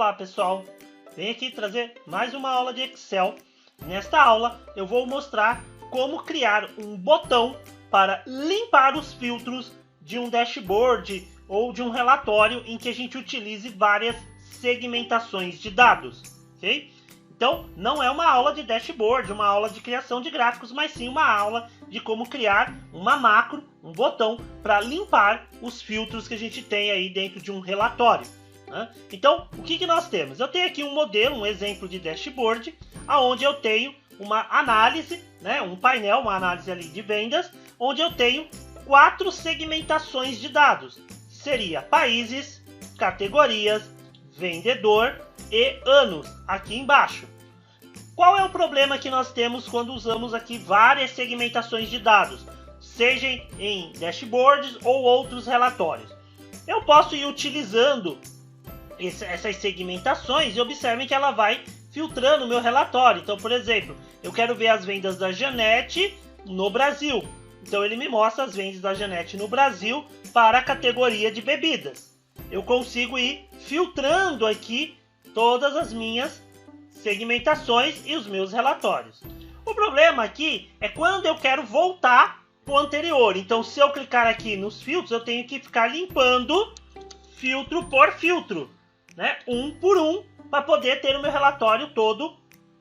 Olá pessoal, venho aqui trazer mais uma aula de Excel. Nesta aula eu vou mostrar como criar um botão para limpar os filtros de um dashboard ou de um relatório em que a gente utilize várias segmentações de dados, ok? Então não é uma aula de dashboard, uma aula de criação de gráficos, mas sim uma aula de como criar uma macro, um botão para limpar os filtros que a gente tem aí dentro de um relatório. Então, o que nós temos? Eu tenho aqui um modelo, um exemplo de dashboard, onde eu tenho uma análise, um painel, uma análise ali de vendas, onde eu tenho 4 segmentações de dados. Seria países, categorias, vendedor e anos, aqui embaixo. Qual é o problema que nós temos quando usamos aqui várias segmentações de dados, seja em dashboards ou outros relatórios? Eu posso ir utilizando essas segmentações e observem que ela vai filtrando o meu relatório. Então, por exemplo, eu quero ver as vendas da Janete no Brasil. Então ele me mostra as vendas da Janete no Brasil para a categoria de bebidas. Eu consigo ir filtrando aqui todas as minhas segmentações e os meus relatórios. O problema aqui é quando eu quero voltar para o anterior. Então, se eu clicar aqui nos filtros, eu tenho que ficar limpando filtro por filtro, um por um, para poder ter o meu relatório todo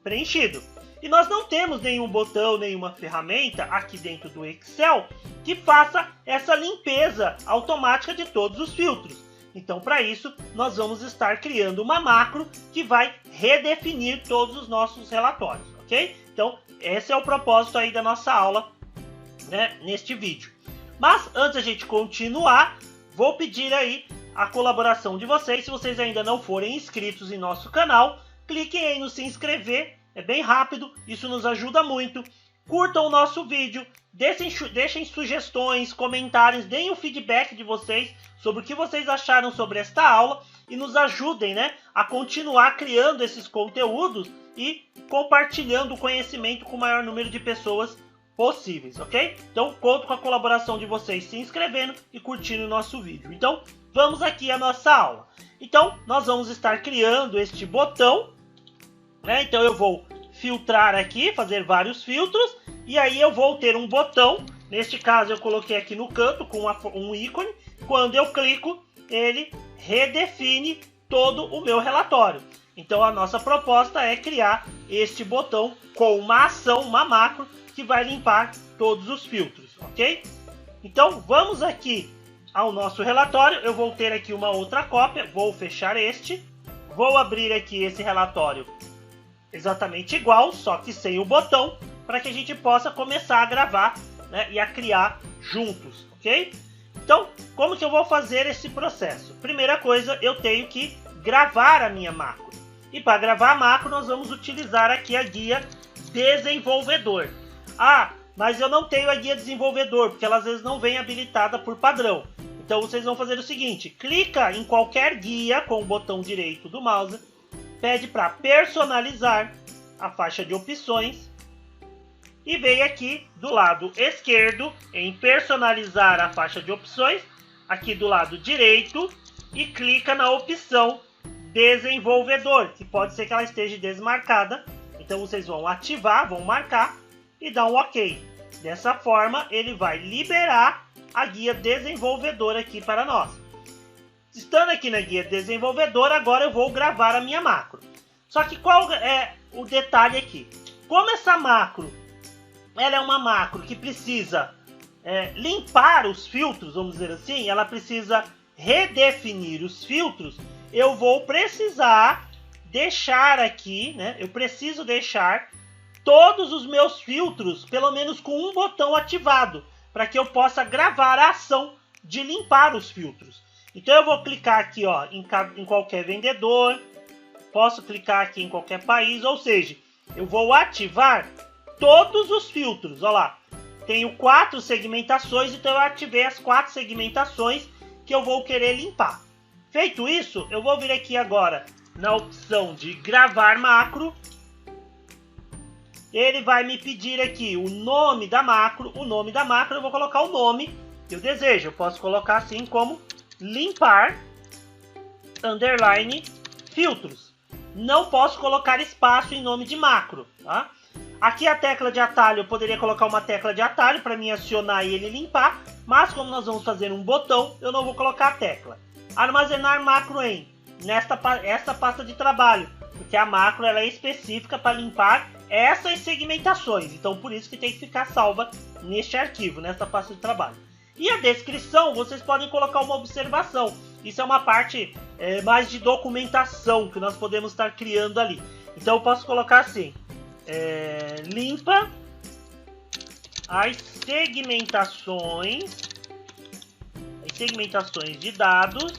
preenchido. E nós não temos nenhum botão, nenhuma ferramenta aqui dentro do Excel que faça essa limpeza automática de todos os filtros. Então, para isso, nós vamos estar criando uma macro que vai redefinir todos os nossos relatórios, ok? Então, esse é o propósito aí da nossa aula, neste vídeo. Mas, antes da gente continuar, vou pedir aí a colaboração de vocês. Se vocês ainda não forem inscritos em nosso canal, cliquem aí no se inscrever, é bem rápido, isso nos ajuda muito. Curtam o nosso vídeo, deixem sugestões, comentários, deem o feedback de vocês sobre o que vocês acharam sobre esta aula e nos ajudem a continuar criando esses conteúdos e compartilhando o conhecimento com o maior número de pessoas possíveis, ok? Então, conto com a colaboração de vocês se inscrevendo e curtindo o nosso vídeo. Então, vamos aqui à nossa aula. Então, nós vamos estar criando este botão, Então, eu vou filtrar aqui, fazer vários filtros, e aí eu vou ter um botão. Neste caso, eu coloquei aqui no canto com um ícone. Quando eu clico, ele redefine todo o meu relatório. Então, a nossa proposta é criar este botão com uma ação, uma macro, que vai limpar todos os filtros, ok? Então, vamos aqui ao nosso relatório. Eu vou ter aqui uma outra cópia, vou fechar este. Vou abrir aqui esse relatório exatamente igual, só que sem o botão, para que a gente possa começar a gravar e a criar juntos, ok? Então, como que eu vou fazer esse processo? Primeira coisa, eu tenho que gravar a minha macro. E para gravar a macro, nós vamos utilizar aqui a guia desenvolvedor. Ah, mas eu não tenho a guia desenvolvedor, porque ela às vezes não vem habilitada por padrão. Então vocês vão fazer o seguinte, clica em qualquer guia com o botão direito do mouse, pede para personalizar a faixa de opções e vem aqui do lado esquerdo em personalizar a faixa de opções, aqui do lado direito, e clica na opção desenvolvedor, que pode ser que ela esteja desmarcada. Então vocês vão ativar, vão marcar e dar um OK. Dessa forma ele vai liberar a guia desenvolvedor aqui para nós. Estando aqui na guia desenvolvedor, agora eu vou gravar a minha macro. Só que qual é o detalhe aqui? Como essa macro, ela é uma macro que precisa limpar os filtros, vamos dizer assim, ela precisa redefinir os filtros, eu vou precisar deixar aqui, eu preciso deixar todos os meus filtros, pelo menos com um botão ativado, para que eu possa gravar a ação de limpar os filtros. Então eu vou clicar aqui em qualquer vendedor, posso clicar aqui em qualquer país, ou seja, eu vou ativar todos os filtros. Olha lá, tenho 4 segmentações, então eu ativei as 4 segmentações que eu vou querer limpar. Feito isso, eu vou vir aqui agora na opção de gravar macro. Ele vai me pedir aqui o nome da macro. O nome da macro eu vou colocar o nome que eu desejo. Eu posso colocar assim como limpar, underline, filtros. Não posso colocar espaço em nome de macro, tá? Aqui a tecla de atalho, eu poderia colocar uma tecla de atalho para me acionar e ele limpar, mas como nós vamos fazer um botão, eu não vou colocar a tecla. Armazenar macro em esta pasta de trabalho, porque a macro ela é específica para limpar essas segmentações, então por isso que tem que ficar salva neste arquivo, nessa pasta de trabalho. E a descrição, vocês podem colocar uma observação, isso é uma parte mais de documentação que nós podemos estar criando ali. Então eu posso colocar assim, limpa as segmentações de dados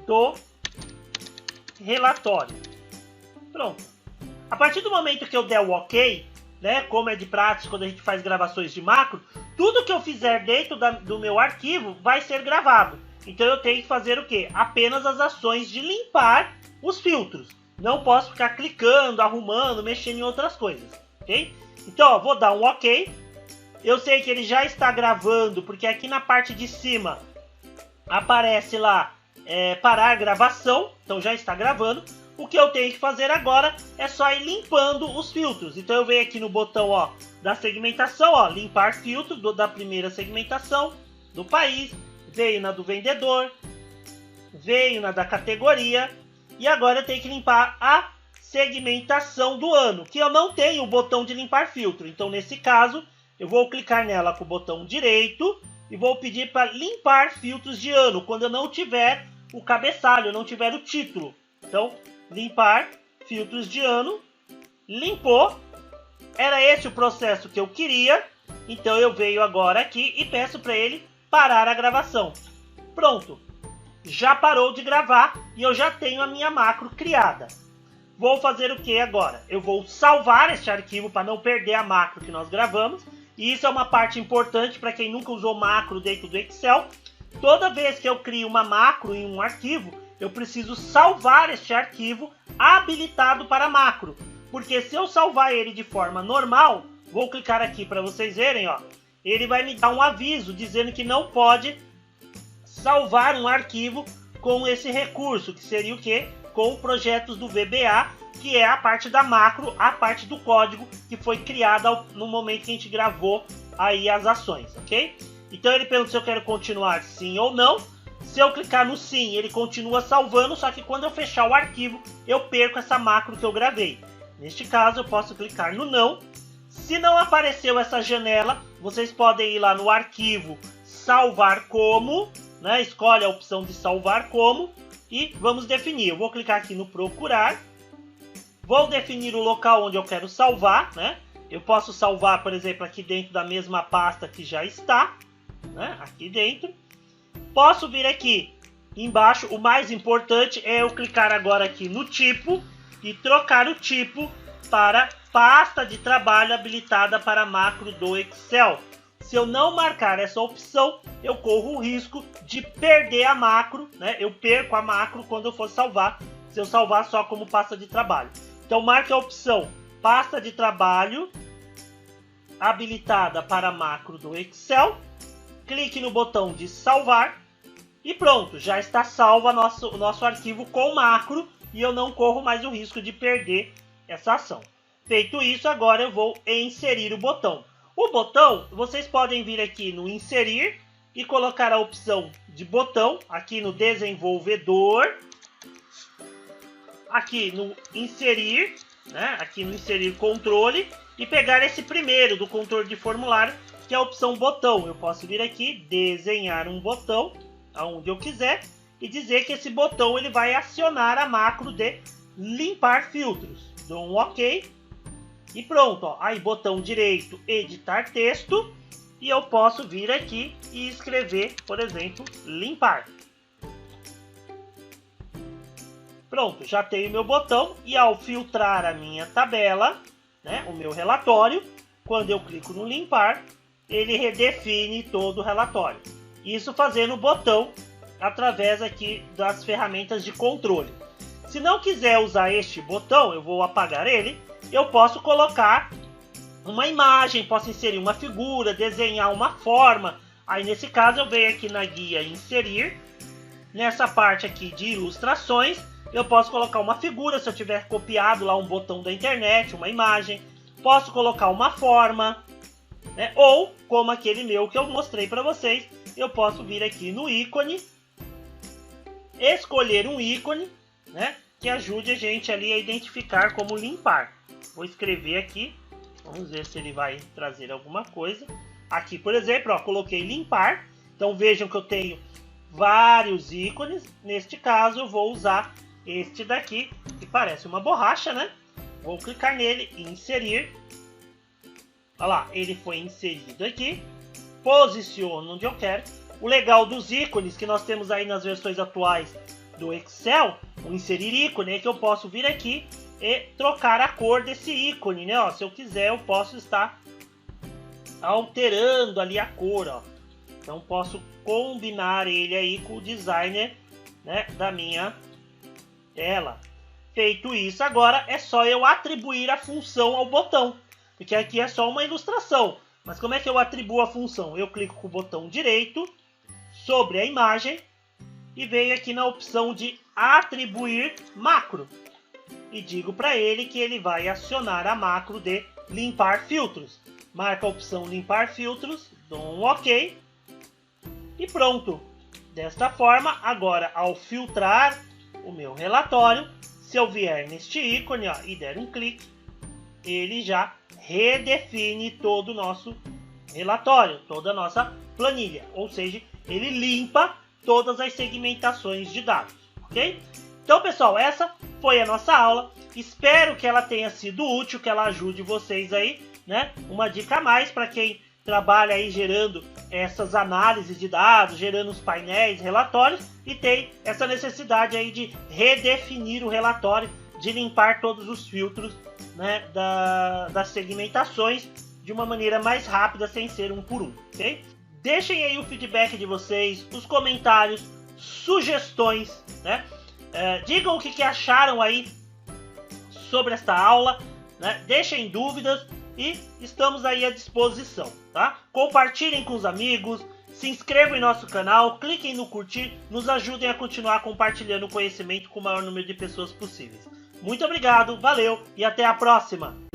do relatório. Pronto. A partir do momento que eu der o OK, né, como é de prática quando a gente faz gravações de macro, tudo que eu fizer dentro do meu arquivo vai ser gravado. Então eu tenho que fazer o quê? Apenas as ações de limpar os filtros. Não posso ficar clicando, arrumando, mexendo em outras coisas, ok? Então, ó, vou dar um OK. Eu sei que ele já está gravando, porque aqui na parte de cima aparece lá parar gravação. Então já está gravando. O que eu tenho que fazer agora é só ir limpando os filtros. Então eu venho aqui no botão ó, da segmentação, ó, limpar filtro da primeira segmentação, do país, veio na do vendedor, veio na da categoria, e agora eu tenho que limpar a segmentação do ano, que eu não tenho o botão de limpar filtro. Então nesse caso eu vou clicar nela com o botão direito e vou pedir para limpar filtros de ano, quando eu não tiver o cabeçalho, eu não tiver o título. Então, limpar filtros de ano, limpou, era esse o processo que eu queria, então eu venho agora aqui e peço para ele parar a gravação. Pronto, já parou de gravar e eu já tenho a minha macro criada. Vou fazer o que agora? Eu vou salvar este arquivo para não perder a macro que nós gravamos, e isso é uma parte importante para quem nunca usou macro dentro do Excel. Toda vez que eu crio uma macro em um arquivo, eu preciso salvar este arquivo habilitado para macro. Porque se eu salvar ele de forma normal, vou clicar aqui para vocês verem, ó, ele vai me dar um aviso dizendo que não pode salvar um arquivo com esse recurso, que seria o quê? Com projetos do VBA, que é a parte da macro, a parte do código que foi criada no momento que a gente gravou aí as ações, ok? Então ele pergunta se eu quero continuar sim ou não. Se eu clicar no sim, ele continua salvando, só que quando eu fechar o arquivo, eu perco essa macro que eu gravei. Neste caso, eu posso clicar no não. Se não apareceu essa janela, vocês podem ir lá no arquivo, salvar como, né? Escolhe a opção de salvar como e vamos definir. Eu vou clicar aqui no procurar. Vou definir o local onde eu quero salvar, né? Eu posso salvar, por exemplo, aqui dentro da mesma pasta que já está, né? Aqui dentro. Posso vir aqui embaixo, o mais importante é eu clicar agora aqui no tipo e trocar o tipo para pasta de trabalho habilitada para macro do Excel. Se eu não marcar essa opção, eu corro o risco de perder a macro, né? Eu perco a macro quando eu for salvar, se eu salvar só como pasta de trabalho. Então marque a opção pasta de trabalho habilitada para macro do Excel. Clique no botão de salvar e pronto, já está salvo o nosso arquivo com macro e eu não corro mais o risco de perder essa ação. Feito isso, agora eu vou inserir o botão. O botão, vocês podem vir aqui no inserir e colocar a opção de botão, aqui no desenvolvedor, aqui no inserir, né? Aqui no inserir controle e pegar esse primeiro do controle de formulário, que é a opção botão. Eu posso vir aqui, desenhar um botão aonde eu quiser e dizer que esse botão ele vai acionar a macro de limpar filtros. Dou um OK e pronto. Ó. Aí botão direito, editar texto, e eu posso vir aqui e escrever, por exemplo, limpar. Pronto, já tenho meu botão e ao filtrar a minha tabela, né, o meu relatório, quando eu clico no limpar, ele redefine todo o relatório. Isso fazendo o botão através aqui das ferramentas de controle. Se não quiser usar este botão, eu vou apagar ele. Eu posso colocar uma imagem, posso inserir uma figura, desenhar uma forma. Aí nesse caso eu venho aqui na guia inserir, nessa parte aqui de ilustrações, Eu posso colocar uma figura, se eu tiver copiado lá um botão da internet, uma imagem. Posso colocar uma forma, né? Ou, como aquele meu que eu mostrei para vocês, eu posso vir aqui no ícone, escolher um ícone, né, que ajude a gente ali a identificar como limpar. Vou escrever aqui, vamos ver se ele vai trazer alguma coisa. Aqui, por exemplo, ó, coloquei limpar. Então vejam que eu tenho vários ícones. Neste caso eu vou usar este daqui, que parece uma borracha, né? Vou clicar nele e inserir. Olha lá, ele foi inserido aqui. Posiciono onde eu quero. O legal dos ícones que nós temos aí nas versões atuais do Excel, o inserir ícone, é que eu posso vir aqui e trocar a cor desse ícone, né? Ó, se eu quiser, eu posso estar alterando ali a cor, ó. Então posso combinar ele aí com o designer, né, da minha tela. Feito isso, agora é só eu atribuir a função ao botão, porque aqui é só uma ilustração. Mas como é que eu atribuo a função? Eu clico com o botão direito sobre a imagem e venho aqui na opção de atribuir macro e digo para ele que ele vai acionar a macro de limpar filtros. Marca a opção limpar filtros, dou um OK e pronto. Desta forma, agora ao filtrar o meu relatório, se eu vier neste ícone, ó, e der um clique, ele já redefine todo o nosso relatório, toda a nossa planilha. Ou seja, ele limpa todas as segmentações de dados, ok? Então, pessoal, essa foi a nossa aula. Espero que ela tenha sido útil, que ela ajude vocês aí, né? Uma dica a mais para quem trabalha aí gerando essas análises de dados, gerando os painéis, relatórios e tem essa necessidade aí de redefinir o relatório, de limpar todos os filtros, né, das segmentações de uma maneira mais rápida, sem ser um por um, ok? Deixem aí o feedback de vocês, os comentários, sugestões, né? Digam o que acharam aí sobre esta aula, né? Deixem dúvidas e estamos aí à disposição, tá? Compartilhem com os amigos, se inscrevam em nosso canal, cliquem no curtir, nos ajudem a continuar compartilhando o conhecimento com o maior número de pessoas possíveis. Muito obrigado, valeu e até a próxima!